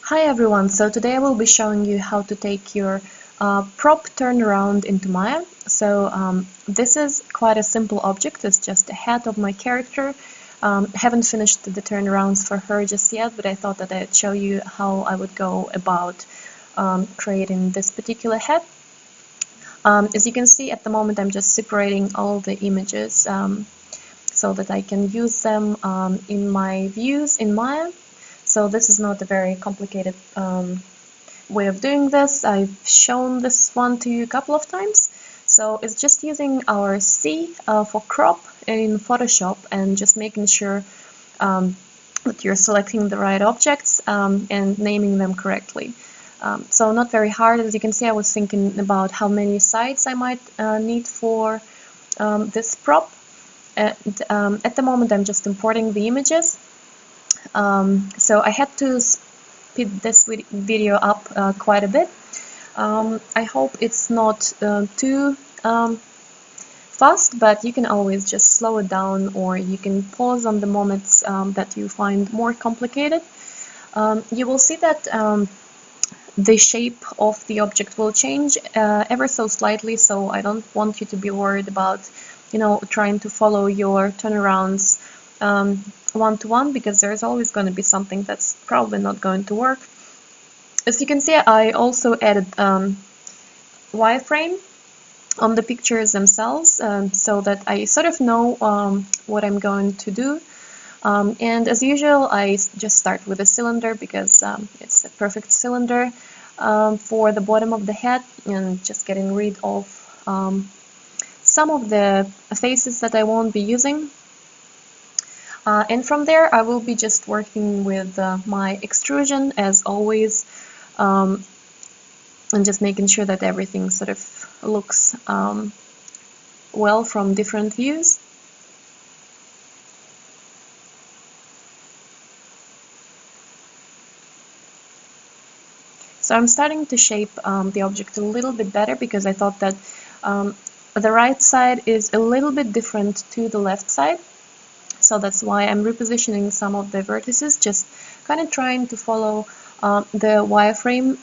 Hi everyone, so today I will be showing you how to take your prop turnaround into Maya. This is quite a simple object, it's just a head of my character. Haven't finished the turnarounds for her just yet, but I thought that I'd show you how I would go about creating this particular head. As you can see at the moment I'm just separating all the images so that I can use them in my views in Maya. So this is not a very complicated way of doing this. I've shown this one to you a couple of times. So it's just using our C for crop in Photoshop and just making sure that you're selecting the right objects and naming them correctly. So not very hard. As you can see, I was thinking about how many sides I might need for this prop. And at the moment I'm just importing the images. So I had to speed this video up quite a bit. I hope it's not too fast, but you can always just slow it down, or you can pause on the moments that you find more complicated. You will see that the shape of the object will change ever so slightly, so I don't want you to be worried about, trying to follow your turnarounds one-to-one, because there's always going to be something that's probably not going to work. As you can see, I also added wireframe on the pictures themselves, so that I sort of know what I'm going to do. And as usual, I just start with a cylinder because it's a perfect cylinder for the bottom of the head, and just getting rid of some of the faces that I won't be using. And from there, I will be just working with my extrusion as always, and just making sure that everything sort of looks well from different views. So I'm starting to shape the object a little bit better, because I thought that the right side is a little bit different to the left side. So that's why I'm repositioning some of the vertices, just kind of trying to follow the wireframe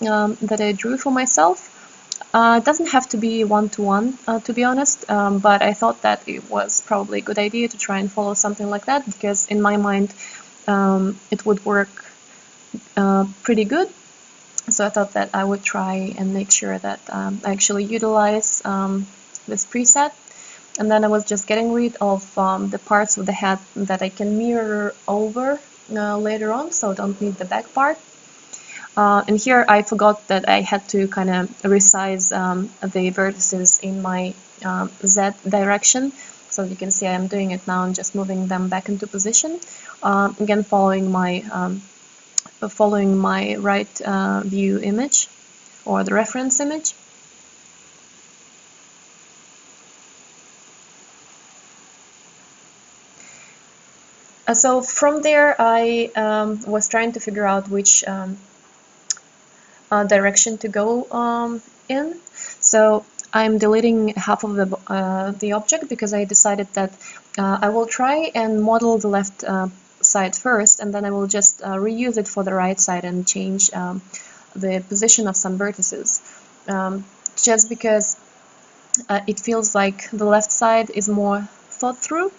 that I drew for myself. It doesn't have to be one-to-one, to be honest, but I thought that it was probably a good idea to try and follow something like that, because in my mind it would work pretty good. So I thought that I would try and make sure that I actually utilize this preset. And then I was just getting rid of the parts of the head that I can mirror over later on, so I don't need the back part. And here I forgot that I had to kind of resize the vertices in my Z direction. So you can see I'm doing it now and just moving them back into position. Again, following my right view image, or the reference image. So from there I was trying to figure out which direction to go in. So I'm deleting half of the object, because I decided that I will try and model the left side first, and then I will just reuse it for the right side and change the position of some vertices, just because it feels like the left side is more thought through.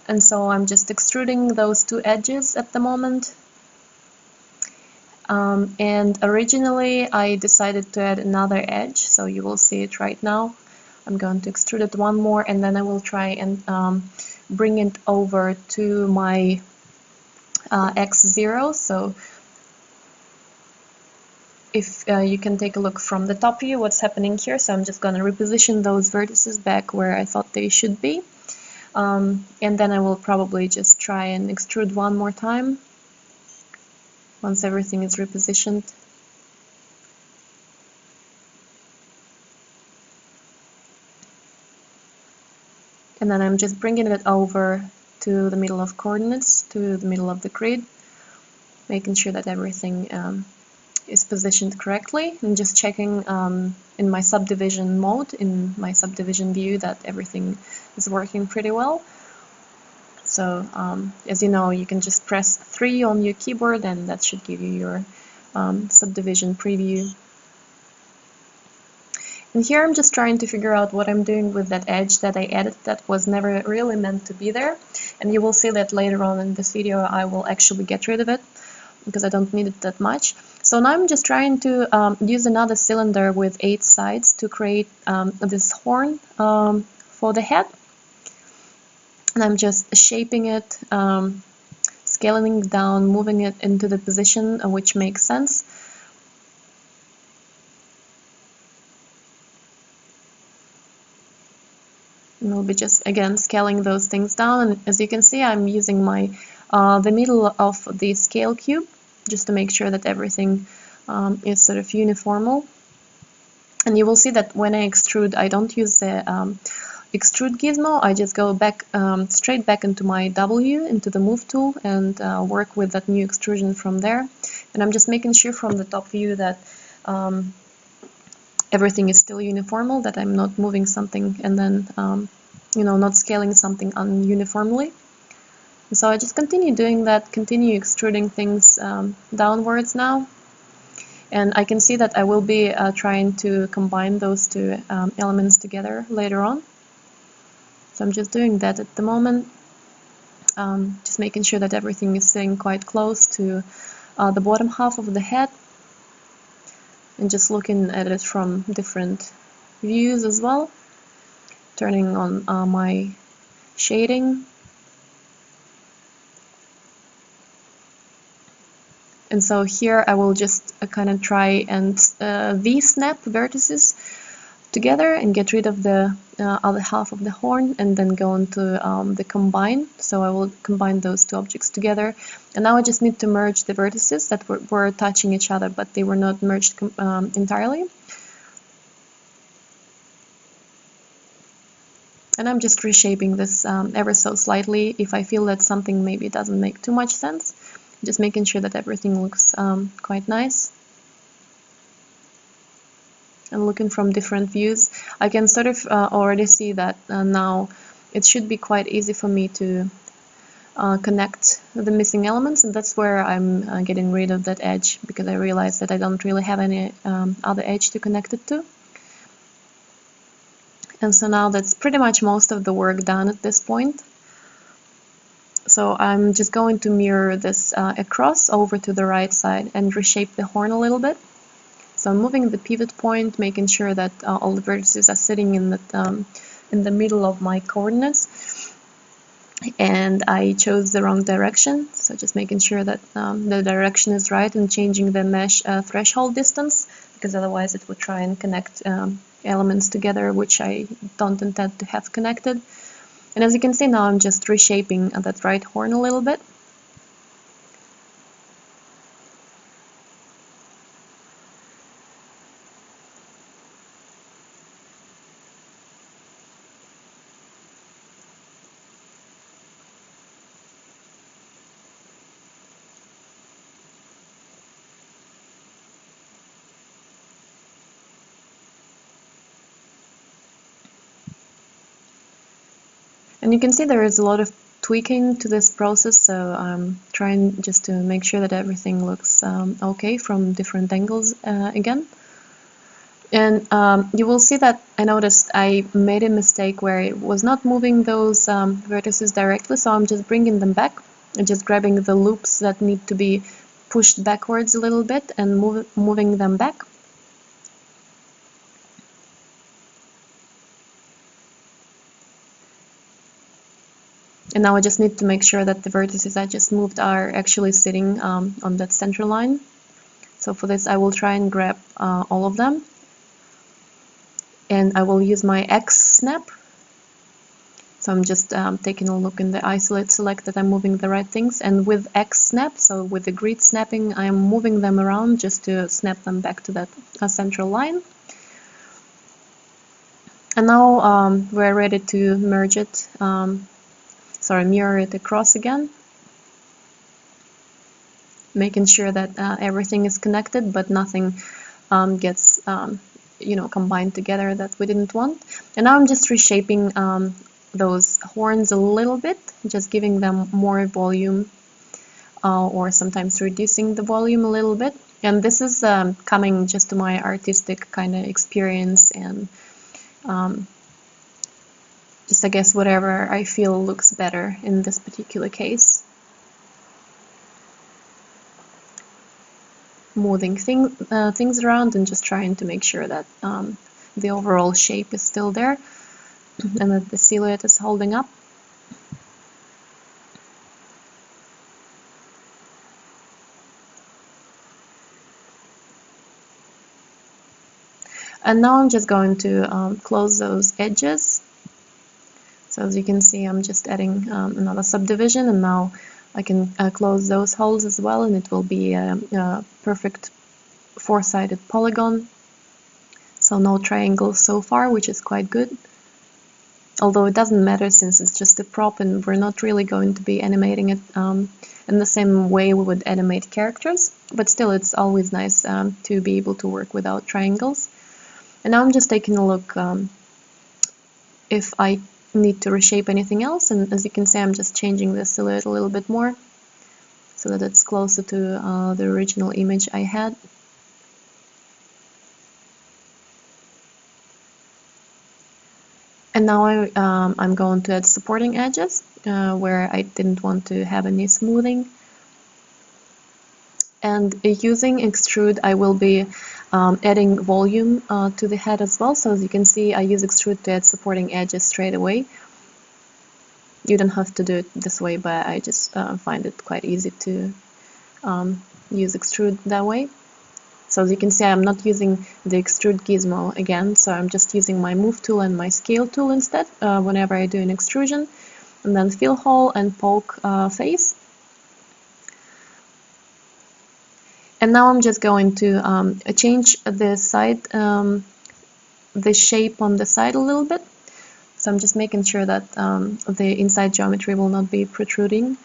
And so I'm just extruding those two edges at the moment. And originally I decided to add another edge, so you will see it right now. I'm going to extrude it one more, and then I will try and bring it over to my X0. So if you can take a look from the top view what's happening here. So I'm just going to reposition those vertices back where I thought they should be. And then I will probably just try and extrude one more time once everything is repositioned. And then I'm just bringing it over to the middle of coordinates, to the middle of the grid, making sure that everything is positioned correctly, and just checking in my subdivision mode, in my subdivision view, that everything is working pretty well. So as you know, you can just press 3 on your keyboard and that should give you your subdivision preview. And here I'm just trying to figure out what I'm doing with that edge that I added that was never really meant to be there. And you will see that later on in this video I will actually get rid of it because I don't need it that much. So now I'm just trying to use another cylinder with 8 sides to create this horn for the head. And I'm just shaping it, scaling it down, moving it into the position which makes sense. And we'll be just again scaling those things down. And as you can see, I'm using my the middle of the scale cube just to make sure that everything is sort of uniformal. And you will see that when I extrude, I don't use the extrude gizmo. I just go back straight back into my W, into the move tool, and work with that new extrusion from there. And I'm just making sure from the top view that everything is still uniformal, that I'm not moving something and then not scaling something ununiformly. So I just continue doing that, continue extruding things downwards now. And I can see that I will be trying to combine those two elements together later on. So I'm just doing that at the moment, just making sure that everything is sitting quite close to the bottom half of the head, and just looking at it from different views as well, turning on my shading. And so here I will just kind of try and V-snap vertices together and get rid of the other half of the horn, and then go into the combine. So I will combine those two objects together. And now I just need to merge the vertices that were touching each other, but they were not merged entirely. And I'm just reshaping this ever so slightly if I feel that something maybe doesn't make too much sense. Just making sure that everything looks quite nice. And looking from different views, I can sort of already see that now it should be quite easy for me to connect the missing elements, and that's where I'm getting rid of that edge, because I realized that I don't really have any other edge to connect it to. And so now that's pretty much most of the work done at this point. So I'm just going to mirror this across over to the right side and reshape the horn a little bit. So I'm moving the pivot point, making sure that all the vertices are sitting in the middle of my coordinates. And I chose the wrong direction, so just making sure that the direction is right, and changing the mesh threshold distance, because otherwise it would try and connect elements together which I don't intend to have connected. And as you can see now, I'm just reshaping that right horn a little bit. And you can see there is a lot of tweaking to this process, so I'm trying just to make sure that everything looks okay from different angles again. And you will see that I noticed I made a mistake where I was not moving those vertices directly, so I'm just bringing them back and just grabbing the loops that need to be pushed backwards a little bit and moving them back. And now I just need to make sure that the vertices I just moved are actually sitting on that center line. So for this I will try and grab all of them. And I will use my X snap. So I'm just taking a look in the isolate select that I'm moving the right things. And with X snap, so with the grid snapping, I'm moving them around just to snap them back to that central line. And now we're ready to merge it. Mirror it across again, making sure that everything is connected, but nothing gets combined together that we didn't want. And now I'm just reshaping those horns a little bit, just giving them more volume, or sometimes reducing the volume a little bit. And this is coming just to my artistic kind of experience, and just I guess whatever I feel looks better in this particular case. Moving things around and just trying to make sure that the overall shape is still there and that the silhouette is holding up. And now I'm just going to close those edges. So as you can see, I'm just adding another subdivision, and now I can close those holes as well, and it will be a perfect four-sided polygon. So no triangles so far, which is quite good. Although it doesn't matter since it's just a prop and we're not really going to be animating it in the same way we would animate characters. But still, it's always nice to be able to work without triangles. And now I'm just taking a look if I need to reshape anything else. And as you can see, I'm just changing the silhouette a little bit more so that it's closer to the original image I had. And now I'm going to add supporting edges where I didn't want to have any smoothing. And using extrude, I will be adding volume to the head as well. So as you can see, I use extrude to add supporting edges straight away. You don't have to do it this way, but I just find it quite easy to use extrude that way. So as you can see, I'm not using the extrude gizmo again, so I'm just using my move tool and my scale tool instead whenever I do an extrusion, and then fill hole and poke face. And now I'm just going to change the side, the shape on the side a little bit. So I'm just making sure that the inside geometry will not be protruding.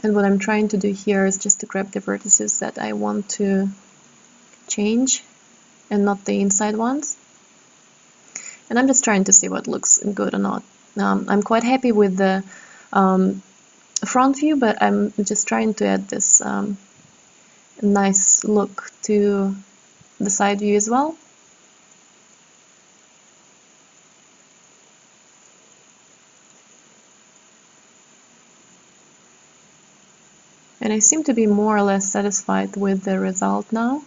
And what I'm trying to do here is just to grab the vertices that I want to change and not the inside ones. And I'm just trying to see what looks good or not. I'm quite happy with the front view, but I'm just trying to add this nice look to the side view as well. And I seem to be more or less satisfied with the result now.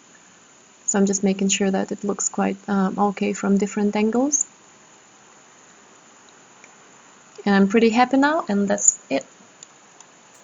So I'm just making sure that it looks quite okay from different angles. And I'm pretty happy now, and that's it.